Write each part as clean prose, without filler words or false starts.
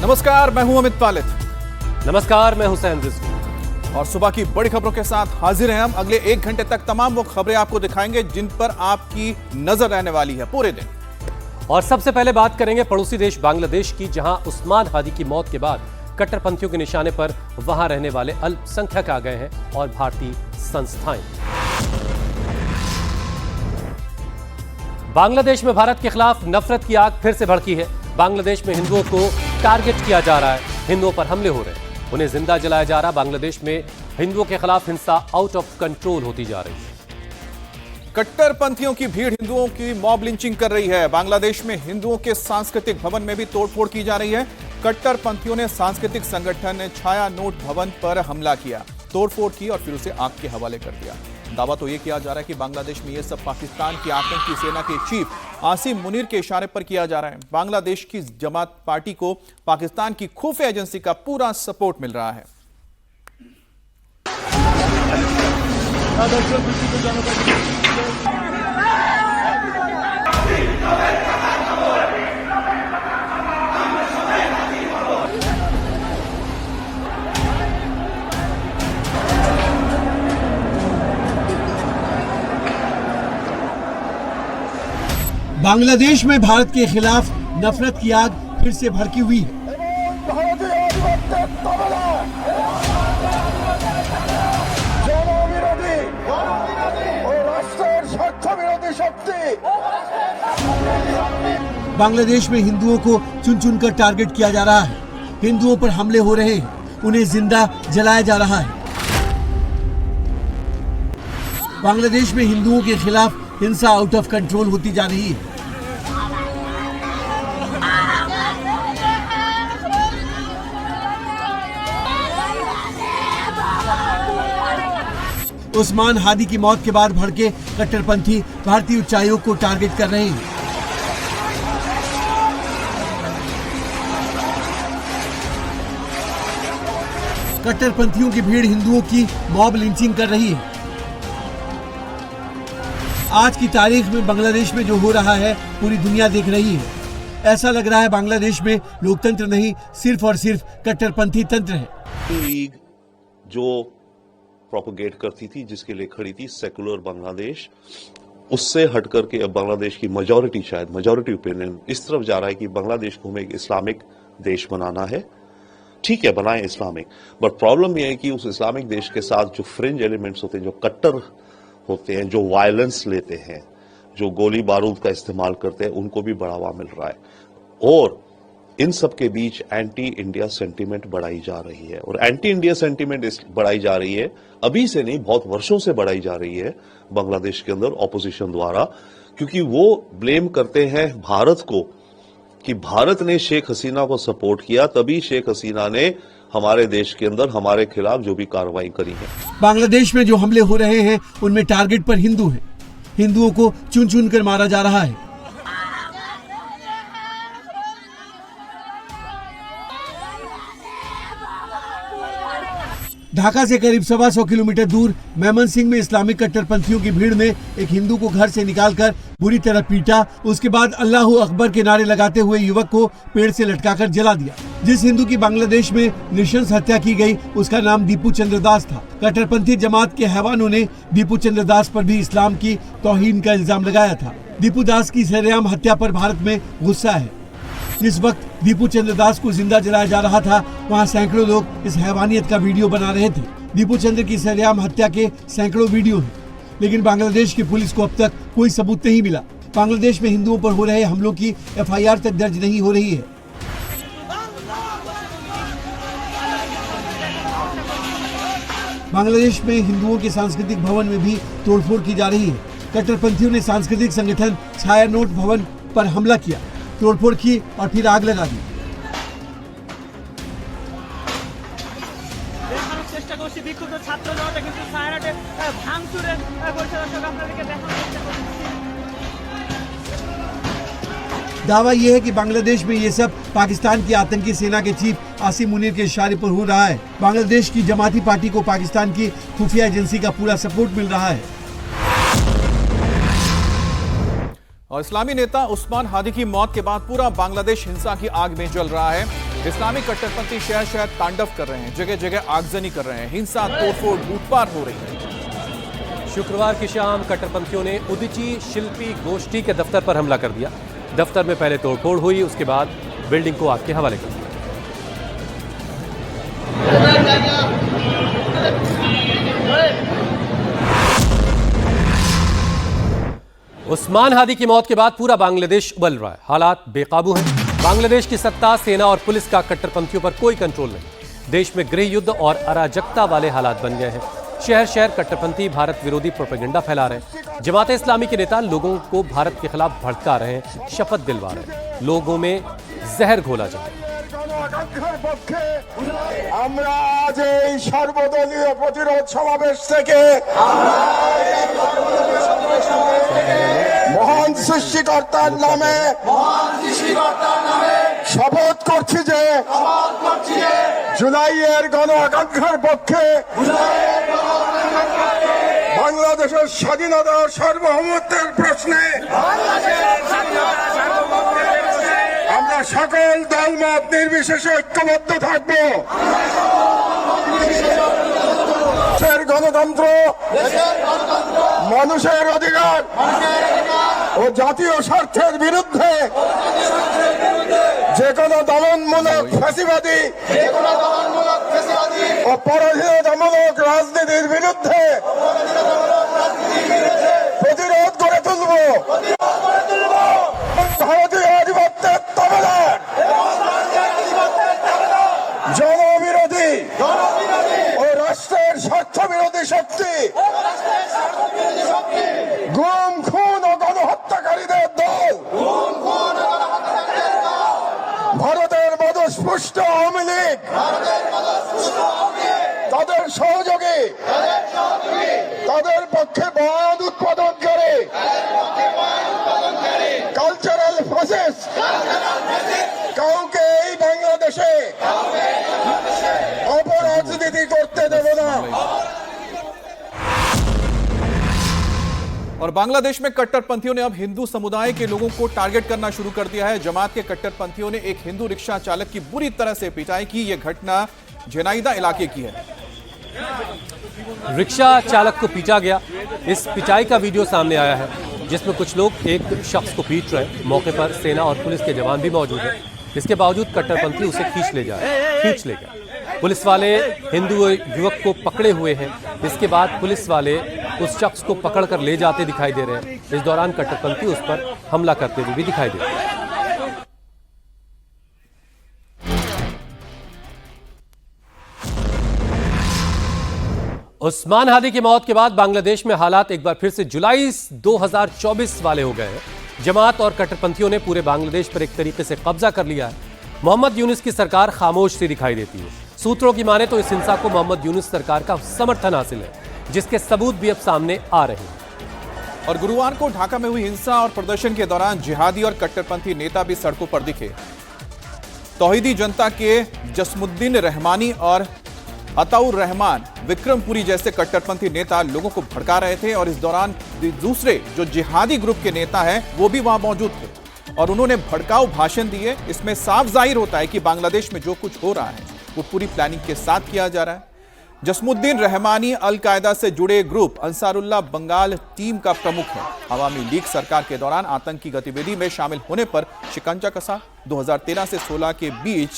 नमस्कार, मैं हूं अमित पालित। नमस्कार, मैं हुसैन रिजवी। और सुबह की बड़ी खबरों के साथ हाजिर हैं हम। अगले 1 घंटे तक तमाम वो खबरें आपको दिखाएंगे जिन पर आपकी नजर रहने वाली है पूरे दिन। और सबसे पहले बात करेंगे पड़ोसी देश बांग्लादेश की, जहां उस्मान हादी की मौत के बाद कट्टरपंथियों के निशाने पर वहां रहने वाले अल्पसंख्यक आ गए हैं और भारतीय संस्थाएं। बांग्लादेश में भारत के खिलाफ नफरत की आग फिर से भड़की है। बांग्लादेश में हिंदुओं को टारगेट किया जा रहा है, हिंदुओं पर हमले हो रहे हैं, उन्हें जिंदा जलाया जा रहा है। बांग्लादेश में हिंदुओं के खिलाफ हिंसा आउट ऑफ कंट्रोल होती जा रही है। कट्टरपंथियों की भीड़ हिंदुओं की मॉब लिंचिंग कर रही है। बांग्लादेश में हिंदुओं के सांस्कृतिक भवन में भी तोड़फोड़ की जा रही है। कट्टरपंथियों ने सांस्कृतिक संगठन छाया नोट भवन पर हमला किया, तोड़फोड़ की और फिर उसे आग के हवाले कर दिया। दावा तो यह किया जा रहा है कि बांग्लादेश में यह सब पाकिस्तान की आतंकी सेना के चीफ आसिम मुनीर के इशारे पर किया जा रहा है। बांग्लादेश की जमात पार्टी को पाकिस्तान की खुफिया एजेंसी का पूरा सपोर्ट मिल रहा है। बांग्लादेश में भारत के खिलाफ नफरत की आग फिर से भड़की हुई है। बांग्लादेश में हिंदुओं को चुन चुन कर टारगेट किया जा रहा है, हिंदुओं पर हमले हो रहे हैं, उन्हें जिंदा जलाया जा रहा है। बांग्लादेश में हिंदुओं के खिलाफ हिंसा आउट ऑफ कंट्रोल होती जा रही है। उस्मान हादी की मौत के बाद भड़के कट्टरपंथी भारतीय उच्चायोग को टारगेट कर रहे हैं। कट्टरपंथियों की भीड़ हिंदुओं की मॉब लिंचिंग कर रही है। आज की तारीख में बांग्लादेश में जो हो रहा है पूरी दुनिया देख रही है। ऐसा लग रहा है बांग्लादेश में लोकतंत्र नहीं, सिर्फ और सिर्फ कट्टरपंथी तंत्र है। लीग जो प्रोपोगेट करती थी, जिसके लिए खड़ी थी सेकुलर बांग्लादेश, उससे हट करके अब बांग्लादेश की मेजॉरिटी, शायद मेजॉरिटी ओपिनियन इस तरफ जा रहा है कि बांग्लादेश को हमें एक इस्लामिक देश बनाना है। ठीक है, बनाएं इस्लामिक, बट प्रॉब्लम यह है कि उस इस्लामिक देश के साथ जो फ्रिंज एलिमेंट्स होते हैं, जो कट्टर होते हैं, जो वायलेंस लेते हैं, जो गोली बारूद का इस्तेमाल करते हैं, उनको भी बढ़ावा मिल रहा है। और इन सब के बीच एंटी इंडिया सेंटीमेंट बढ़ाई जा रही है। और एंटी इंडिया सेंटीमेंट बढ़ाई जा रही है, अभी से नहीं, बहुत वर्षों से बढ़ाई जा रही है बांग्लादेश के अंदर ऑपोजिशन द्वारा, क्योंकि वो ब्लेम करते हैं भारत को कि भारत ने शेख हसीना को सपोर्ट किया, तभी शेख हसीना ने हमारे देश के अंदर हमारे खिलाफ जो भी कार्रवाई करी है। बांग्लादेश में जो हमले हो रहे हैं उनमें टारगेट पर हिंदू हैं। हिंदुओं को चुन चुन कर मारा जा रहा है। ढाका से करीब 125 किलोमीटर दूर मेमनसिंह में इस्लामिक कट्टरपंथियों की भीड़ ने एक हिंदू को घर से निकालकर बुरी तरह पीटा। उसके बाद अल्लाहू अकबर के नारे लगाते हुए युवक को पेड़ से लटकाकर जला दिया। जिस हिंदू की बांग्लादेश में नृशंस हत्या की गई उसका नाम दीपू चंद्र दास था। कट्टरपंथी जमात के हैवानों ने दीपू चंद्र दास पर भी इस्लाम की तौहीन का इल्जाम लगाया था। दीपू दास की सरेआम हत्या पर भारत में गुस्सा है। जिस वक्त दीपू चंद्र दास को जिंदा जलाया जा रहा था, वहां सैकड़ों लोग इस हैवानियत का वीडियो बना रहे थे। दीपू चंद्र की सरेआम हत्या के सैकड़ों वीडियो हैं, लेकिन बांग्लादेश की पुलिस को अब तक कोई सबूत नहीं मिला। बांग्लादेश में हिंदुओं पर हो रहे हमलों की FIR तक दर्ज नहीं हो रही है। बांग्लादेश में हिंदुओं के सांस्कृतिक भवन में भी तोड़फोड़ की जा रही है। कट्टरपंथियों ने सांस्कृतिक संगठन छाया नोट भवन पर हमला किया, तोड़फोड़ की और फिर आग लगा दी। दावा यह है कि बांग्लादेश में ये सब पाकिस्तान की आतंकी सेना के चीफ आसिम मुनीर के इशारे पर हो रहा है। बांग्लादेश की जमाती पार्टी को पाकिस्तान की खुफिया एजेंसी का पूरा सपोर्ट मिल रहा है। और इस्लामी नेता उस्मान हादी की मौत के बाद पूरा बांग्लादेश हिंसा की आग में जल रहा है। इस्लामी कट्टरपंथी शहर शहर तांडव कर रहे हैं, जगह जगह आगजनी कर रहे हैं, हिंसा, तोड़फोड़, लूटपाट हो रही है। शुक्रवार की शाम कट्टरपंथियों ने उदीची शिल्पी गोष्ठी के दफ्तर पर हमला कर दिया। दफ्तर में पहले तोड़फोड़ हुई, उसके बाद बिल्डिंग को आग के हवाले कर दिया। उस्मान हादी की मौत के बाद पूरा बांग्लादेश उबल रहा है। हालात बेकाबू हैं। बांग्लादेश की सत्ता, सेना और पुलिस का कट्टरपंथियों पर कोई कंट्रोल नहीं। देश में गृह युद्ध और अराजकता वाले हालात बन गए हैं। शहर शहर कट्टरपंथी भारत विरोधी प्रोपेगेंडा फैला रहे हैं। जमात इस्लामी के नेता लोगों को भारत के खिलाफ भड़का रहे हैं, शपथ दिलवा रहे हैं, लोगों में जहर घोला जाए। আমরা আজ এই সর্বদলীয় প্রতিরোধ সমাবেশ থেকে মহান সৃষ্টিকর্তার নামে শপথ করছি যে জুলাইয়ের গণ আকাঙ্ক্ষার পক্ষে বাংলাদেশের স্বাধীনতা ও সার্বভৌমত্বের প্রশ্নে আমরা সকল দলমত নির্বিশেষে ঐক্যবদ্ধ থাকব। দেশের গণতন্ত্র, মানুষের অধিকার ও জাতীয় স্বার্থের বিরুদ্ধে যে কোনো দমনমূলক ফ্যাসিবাদী ও পরাধীনতামূলক রাজনীতির বিরুদ্ধে প্রতিরোধ গড়ে তুলব। ভারতীয় আধিপত্যের তাবেদার জনবিরোধী ও রাষ্ট্রের স্বার্থবিরোধী শক্তি, গুম, খুন ও গণহত্যাকারীদের দল, ভারতের মদস্পুষ্ট আওয়ামী লীগ, তাদের সহযোগী, তাদের পক্ষে বয়ান উৎপাদন করে কালচারাল ফ্যাসিস্ট কাউকে এই বাংলাদেশে অপরাজনীতি করতে দেব না। और बांग्लादेश में कट्टरपंथियों ने अब हिंदू समुदाय के लोगों को टारगेट करना शुरू कर दिया है। जमात के कट्टरपंथियों ने एक हिंदू रिक्शा चालक की बुरी तरह से पिटाई की। यह घटना झेनाइदा इलाके की है। रिक्शा चालक को पीटा गया। इस पिटाई का वीडियो सामने आया है, जिसमें कुछ लोग एक शख्स को पीट रहे हैं। मौके पर सेना और पुलिस के जवान भी मौजूद हैं। इसके बावजूद कट्टरपंथी उसे खींच ले गए। पुलिस वाले हिंदू युवक को पकड़े हुए हैं। इसके बाद पुलिस वाले उस शख्स को पकड़कर ले जाते दिखाई दे रहे हैं। इस दौरान कट्टरपंथी उस पर हमला करते हुए भी दिखाई दे रहे हैं। उस्मान हादी की मौत के बाद बांग्लादेश में हालात एक बार फिर से जुलाई 2024 वाले हो गए हैं। जमात और कट्टरपंथियों ने पूरे बांग्लादेश पर एक तरीके से कब्जा कर लिया है। मोहम्मद यूनुस की सरकार खामोश सी दिखाई देती है। सूत्रों की माने तो इस हिंसा को मोहम्मद यूनुस सरकार का समर्थन हासिल है, जिसके सबूत भी अब सामने आ रहे हैं। और गुरुवार को ढाका में हुई हिंसा और प्रदर्शन के दौरान जिहादी और कट्टरपंथी नेता भी सड़कों पर दिखे। तौहीदी जनता के जसमुद्दीन रहमानी और अताउर रहमान विक्रमपुरी जैसे कट्टरपंथी नेता लोगों को भड़का रहे थे। और इस दौरान दूसरे जो जिहादी ग्रुप के नेता हैं वो भी वहां मौजूद थे और उन्होंने भड़काऊ भाषण दिए। इसमें साफ जाहिर होता है कि बांग्लादेश में जो कुछ हो रहा है वो पूरी प्लानिंग के साथ किया जा रहा है। जसमुद्दीन रहमानी अल कायदा से जुड़े ग्रुप अंसारुल्लाह बंगाल टीम का प्रमुख है। अवामी लीग सरकार के दौरान आतंकी गतिविधि में शामिल होने पर शिकंजा कसा। 2013 से 16 के बीच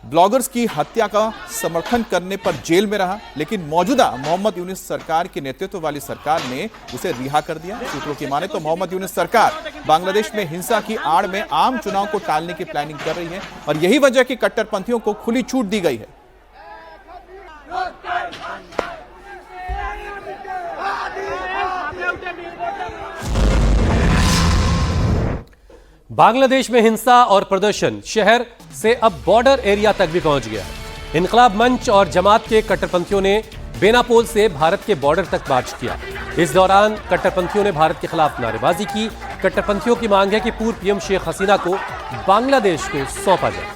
ब्लॉगर्स की हत्या का समर्थन करने पर जेल में रहा, लेकिन मौजूदा मोहम्मद यूनुस सरकार के नेतृत्व वाली सरकार ने उसे रिहा कर दिया। सूत्रों की माने तो मोहम्मद यूनुस सरकार बांग्लादेश में हिंसा की आड़ में आम चुनाव को टालने की प्लानिंग कर रही है और यही वजह कि कट्टरपंथियों को खुली छूट दी गई है। बांग्लादेश में हिंसा और प्रदर्शन शहर से अब बॉर्डर एरिया तक भी पहुंच गया है। इनकलाब मंच और जमात के कट्टरपंथियों ने बेनापोल से भारत के बॉर्डर तक मार्च किया। इस दौरान कट्टरपंथियों ने भारत के खिलाफ नारेबाजी की। कट्टरपंथियों की मांग है कि पूर्व पीएम शेख हसीना को बांग्लादेश को सौंपा जाए।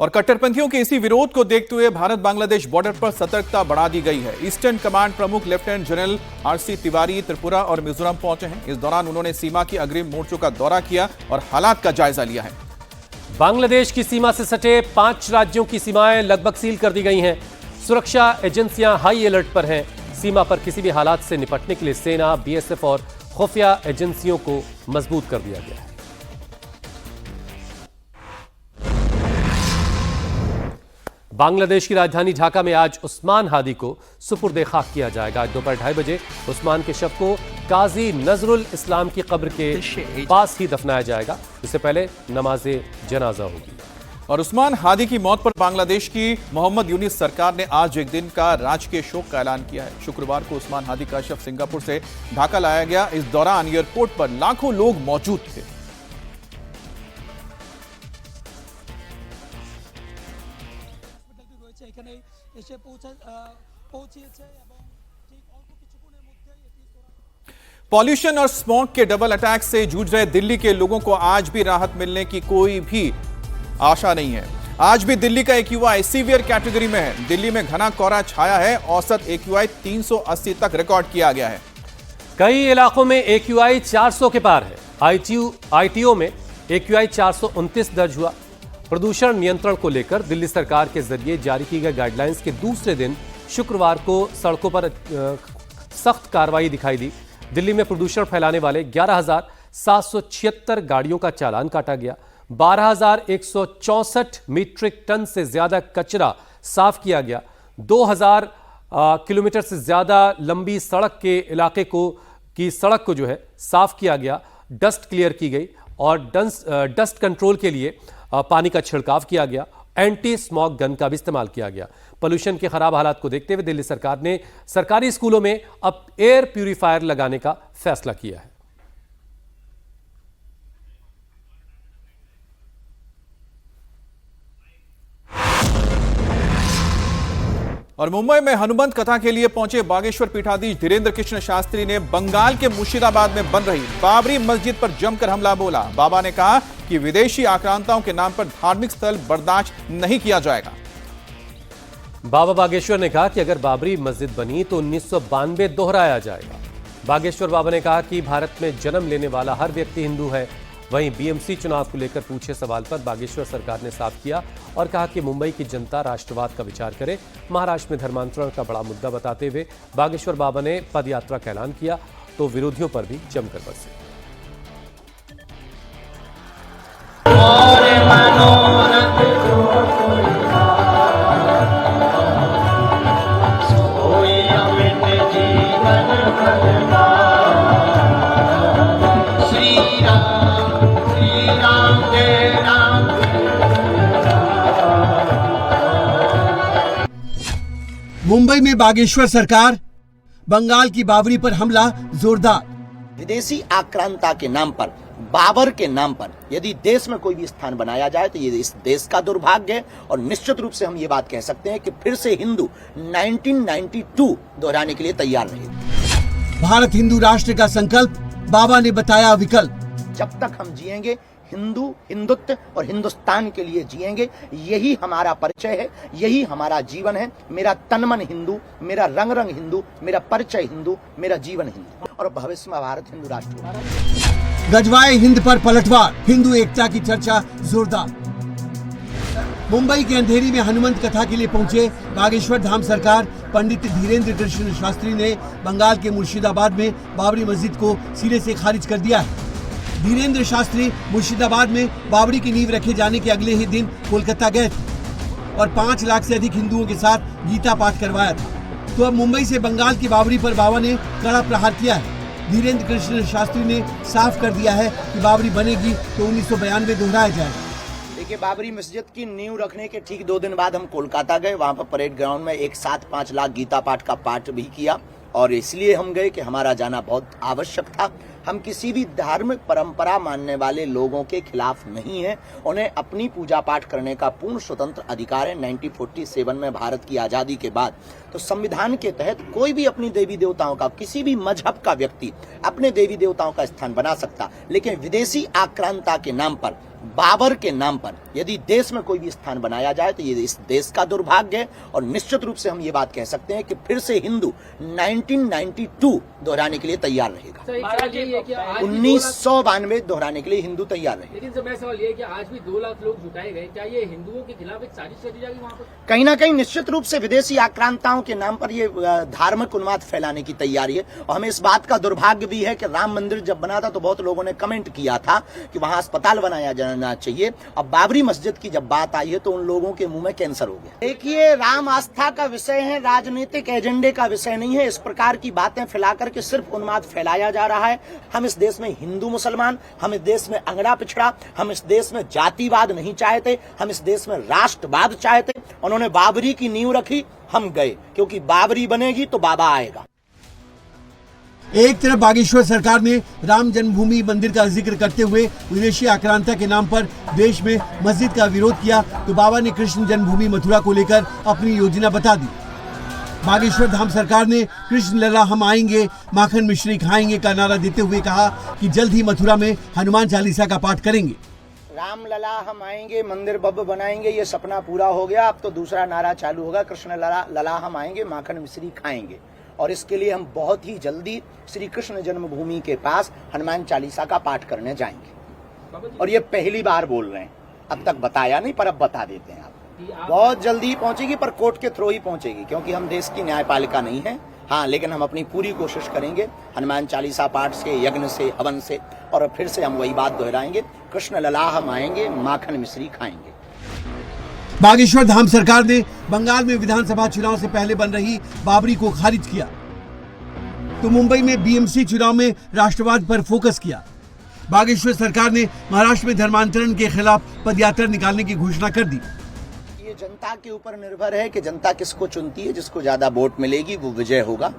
और कट्टरपंथियों के इसी विरोध को देखते हुए भारत बांग्लादेश बॉर्डर पर सतर्कता बढ़ा दी गई है। ईस्टर्न कमांड प्रमुख lieutenant general RC Tiwari Tripura और मिजोरम पहुंचे हैं। इस दौरान उन्होंने सीमा की अग्रिम मोर्चों का दौरा किया और हालात का जायजा लिया है। बांग्लादेश की सीमा से सटे 5 राज्यों की सीमाएं लगभग सील कर दी गई हैं। सुरक्षा एजेंसियां हाई अलर्ट पर हैं। सीमा पर किसी भी हालात से निपटने के लिए सेना, बीएसएफ और खुफिया एजेंसियों को मजबूत कर दिया गया है। बांग्लादेश की राजधानी ढाका में आज उस्मान हादी को सुपुर्द खाक किया जाएगा। आज दोपहर 2:30 बजे उस्मान के शव को काजी नजरुल इस्लाम की कब्र के पास ही दफनाया जाएगा। इससे पहले नमाज़े जनाजा होगी। और उस्मान हादी की मौत पर बांग्लादेश की मोहम्मद यूनिस सरकार ने आज एक दिन का राजकीय शोक का ऐलान किया है। शुक्रवार को उस्मान हादी का शव सिंगापुर से ढाका लाया गया। इस दौरान एयरपोर्ट पर लाखों लोग मौजूद थे। पॉल्यूशन और स्मॉग के डबल अटैक से जूझ रहे दिल्ली के लोगों को आज भी राहत मिलने की कोई भी आशा नहीं है। आज भी दिल्ली का एक्यूआई सीवियर कैटेगरी में है। दिल्ली में घना कोहरा छाया है। औसत एक्यूआई 380 तक रिकॉर्ड किया गया है। कई इलाकों में एक्यूआई 400 के पार है। आईटीओ में एक्यूआई 429 दर्ज हुआ। प्रदूषण नियंत्रण को लेकर दिल्ली सरकार के जरिए जारी की गई गाइडलाइंस के दूसरे दिन शुक्रवार को सड़कों पर सख्त कार्रवाई दिखाई दी। दिल्ली में प्रदूषण फैलाने वाले 11,776 गाड़ियों का चालान काटा गया। 12,164 मीट्रिक टन से ज्यादा कचरा साफ किया गया। 2,000 किलोमीटर से ज्यादा लंबी सड़क के इलाके की सड़क को जो है साफ किया गया। डस्ट क्लियर की गई और डस्ट कंट्रोल के लिए पानी का छिड़काव किया गया। एंटी स्मॉग गन का भी इस्तेमाल किया गया। पोल्यूशन के खराब हालात को देखते हुए दिल्ली सरकार ने सरकारी स्कूलों में अब एयर प्यूरिफायर लगाने का फैसला किया है। और मुंबई में हनुमंत कथा के लिए पहुंचे बागेश्वर पीठाधीश धीरेन्द्र कृष्ण शास्त्री ने बंगाल के मुर्शिदाबाद में बन रही बाबरी मस्जिद पर जमकर हमला बोला। बाबा ने कहा कि विदेशी आक्रांताओं के नाम पर धार्मिक स्थल बर्दाश्त नहीं किया जाएगा। बाबा बागेश्वर ने कहा कि अगर बाबरी मस्जिद बनी तो 1992 दोहराया जाएगा। बागेश्वर बाबा ने कहा कि भारत में जन्म लेने वाला हर व्यक्ति हिंदू है। वहीं बीएमसी चुनाव को लेकर पूछे सवाल पर बागेश्वर सरकार ने साफ किया और कहा कि मुंबई की जनता राष्ट्रवाद का विचार करे। महाराष्ट्र में धर्मांतरण का बड़ा मुद्दा बताते हुए बागेश्वर बाबा ने पदयात्रा का ऐलान किया तो विरोधियों पर भी जमकर बरसे। मुंबई में बागेश्वर सरकार, बंगाल की बाबरी पर हमला जोरदार। विदेशी आक्रांता के नाम पर, बाबर के नाम पर यदि देश में कोई भी स्थान बनाया जाए तो ये इस देश का दुर्भाग्य है। और निश्चित रूप से हम ये बात कह सकते हैं कि फिर से हिंदू 1992 दोहराने के लिए तैयार रहे। भारत हिंदू राष्ट्र का संकल्प बाबा ने बताया विकल्प। जब तक हम जिएंगे हिंदू, हिंदुत्व और हिंदुस्तान के लिए जिएंगे। यही हमारा परिचय है, यही हमारा जीवन है। मेरा तन मन हिंदू, मेरा रंग रंग हिंदू, मेरा परिचय हिंदू, मेरा जीवन हिंदू और भविष्य में भारत हिंदू राष्ट्र होगा। गजवाए हिंद पर पलटवार, हिंदू एकता की चर्चा जोरदार। मुंबई के अंधेरी में हनुमंत कथा के लिए पहुंचे बागेश्वर धाम सरकार पंडित धीरेन्द्र कृष्ण शास्त्री ने बंगाल के मुर्शिदाबाद में बाबरी मस्जिद को सिरे से खारिज कर दिया है। धीरेन्द्र शास्त्री मुर्शिदाबाद में बाबरी की नींव रखे जाने के अगले ही दिन कोलकाता गए थे और 5 लाख से अधिक हिंदुओं के साथ गीता पाठ करवाया था। तो अब मुंबई से बंगाल की बाबरी पर बाबा ने कड़ा प्रहार किया है। धीरेन्द्र कृष्ण शास्त्री ने साफ कर दिया है कि बाबरी बनेगी तो 1992 दोहराया जाएगा। देखिए, बाबरी मस्जिद की नींव रखने के ठीक 2 दिन बाद हम कोलकाता गए। वहां पर परेड ग्राउंड में एक साथ 5 लाख गीता पाठ का पाठ भी किया और इसलिए हम गए कि हमारा जाना बहुत आवश्यक था। हम किसी भी धार्मिक परंपरा मानने वाले लोगों के खिलाफ नहीं हैं। उन्हें अपनी पूजा पाठ करने का पूर्ण स्वतंत्र अधिकार है। 1947 में भारत की आजादी के बाद तो संविधान के तहत कोई भी अपनी देवी देवताओं का, किसी भी मजहब का व्यक्ति अपने देवी देवताओं का स्थान बना सकता, लेकिन विदेशी आक्रांता के नाम पर, बाबर के नाम पर यदि देश में कोई भी स्थान बनाया जाए तो ये इस देश का दुर्भाग्य है। और निश्चित रूप से हम ये बात कह सकते हैं कि फिर से हिंदू 1992 दोहराने के लिए तैयार रहेगा। 1992 दोहराने के लिए हिंदू तैयार रहेगा। लेकिन सर मेरा सवाल ये है कि आज भी 2 लाख लोग जुटाए गए, क्या ये हिंदुओं के खिलाफ एक साजिश चली जाएगी वहाँ पर? कहीं ना कहीं निश्चित रूप से विदेशी आक्रांताओं के नाम पर ये धार्मिक उन्माद फैलाने की तैयारी है। और हमें इस बात का दुर्भाग्य भी है कि राम मंदिर जब बना था तो बहुत लोगों ने कमेंट किया था कि वहां अस्पताल बनाया जाना चाहिए। अब बाबरी मस्जिद की जब बात आई है तो उन लोगों के मुंह में कैंसर हो गया। देखिए, राम आस्था का विषय है, राजनीतिक एजेंडे का विषय नहीं है। इस प्रकार की बातें फैला करके सिर्फ उन्माद फैलाया जा रहा है। हम इस देश में हिंदू मुसलमान, हम इस देश में अंगड़ा पिछड़ा, हम इस देश में जातिवाद नहीं चाहते, हम इस देश में राष्ट्रवाद चाहते। उन्होंने बाबरी की नींव रखी, हम गए, क्योंकि बाबरी बनेगी तो बाबा आएगा। एक तरफ बागेश्वर सरकार ने राम जन्मभूमि मंदिर का जिक्र करते हुए विदेशी आक्रांता के नाम पर देश में मस्जिद का विरोध किया, तो बाबा ने कृष्ण जन्मभूमि मथुरा को लेकर अपनी योजना बता दी। बागेश्वर धाम सरकार ने कृष्ण लला हम आएंगे, माखन मिश्री खाएंगे का नारा देते हुए कहा कि जल्द ही मथुरा में हनुमान चालीसा का पाठ करेंगे। राम लला हम आएंगे, मंदिर भव्य बनाएंगे, ये सपना पूरा हो गया। अब तो दूसरा नारा चालू होगा, कृष्ण लला हम आएंगे, माखन मिश्री खाएंगे। और इसके लिए हम बहुत ही जल्दी श्री कृष्ण जन्मभूमि के पास हनुमान चालीसा का पाठ करने जाएंगे। और ये पहली बार बोल रहे हैं, अब तक बताया नहीं पर अब बता देते हैं। आप बहुत जल्दी पहुंचेगी, पर कोर्ट के थ्रू ही पहुंचेगी, क्योंकि हम देश की न्यायपालिका नहीं है। हाँ, लेकिन हम अपनी पूरी कोशिश करेंगे हनुमान चालीसा पाठ से, यज्ञ से, हवन से। और फिर से हम वही बात दोहराएंगे, कृष्ण लला हम आएंगे, माखन मिश्री खाएंगे। बागेश्वर धाम सरकार ने बंगाल में विधानसभा चुनाव से पहले बन रही बाबरी को खारिज किया, तो मुंबई में बीएमसी चुनाव में राष्ट्रवाद पर फोकस किया। बागेश्वर सरकार ने महाराष्ट्र में धर्मांतरण के खिलाफ पदयात्रा निकालने की घोषणा कर दी। ये जनता के ऊपर निर्भर है कि जनता किसको चुनती है। जिसको ज्यादा वोट मिलेगी वो विजय होगा।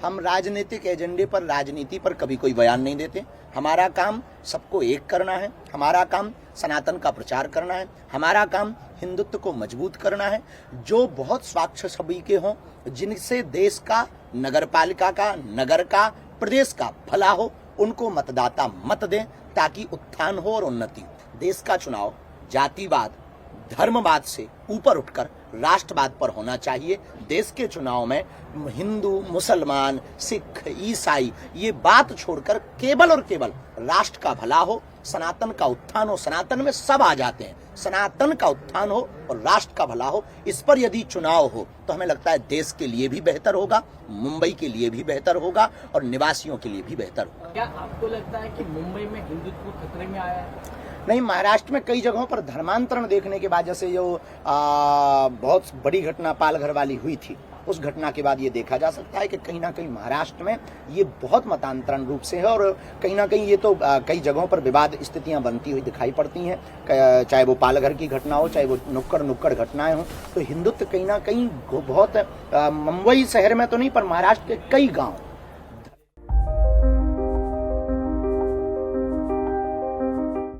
हम राजनीतिक एजेंडे पर, राजनीति पर कभी कोई बयान नहीं देते। हमारा काम सबको एक करना है, हमारा काम सनातन का प्रचार करना है, हमारा काम हिंदुत्व को मजबूत करना है। जो बहुत स्वच्छ छवि के हों, जिनसे देश का, नगरपालिका का, नगर का, प्रदेश का भला हो, उनको मतदाता मत दें, ताकि उत्थान हो और उन्नति हो। देश का चुनाव जातिवाद, धर्मवाद से ऊपर उठकर राष्ट्रवाद पर होना चाहिए। देश के चुनाव में हिंदू, मुसलमान, सिख, ईसाई ये बात छोड़कर केवल और केवल राष्ट्र का भला हो, सनातन का उत्थान हो। सनातन में सब आ जाते हैं। सनातन का उत्थान हो और राष्ट्र का भला हो, इस पर यदि चुनाव हो तो हमें लगता है देश के लिए भी बेहतर होगा, मुंबई के लिए भी बेहतर होगा और निवासियों के लिए भी बेहतर होगा। क्या आपको लगता है कि मुंबई में हिंदुत्व खतरे में आया है? नहीं, महाराष्ट्र में कई जगहों पर धर्मांतरण देखने के बाद, जैसे जो बहुत बड़ी घटना पालघर वाली हुई थी, उस घटना के बाद ये देखा जा सकता है कि कहीं ना कहीं महाराष्ट्र में ये बहुत मतांतरण रूप से है। और कहीं ना कहीं ये तो कई जगहों पर विवाद स्थितियां बनती हुई दिखाई पड़ती हैं, चाहे वो पालघर की घटना हो, चाहे वो नुक्कड़ घटनाएं हों। तो हिंदुत्व कहीं ना कहीं बहुत, मुंबई शहर में तो नहीं पर महाराष्ट्र के कई गाँव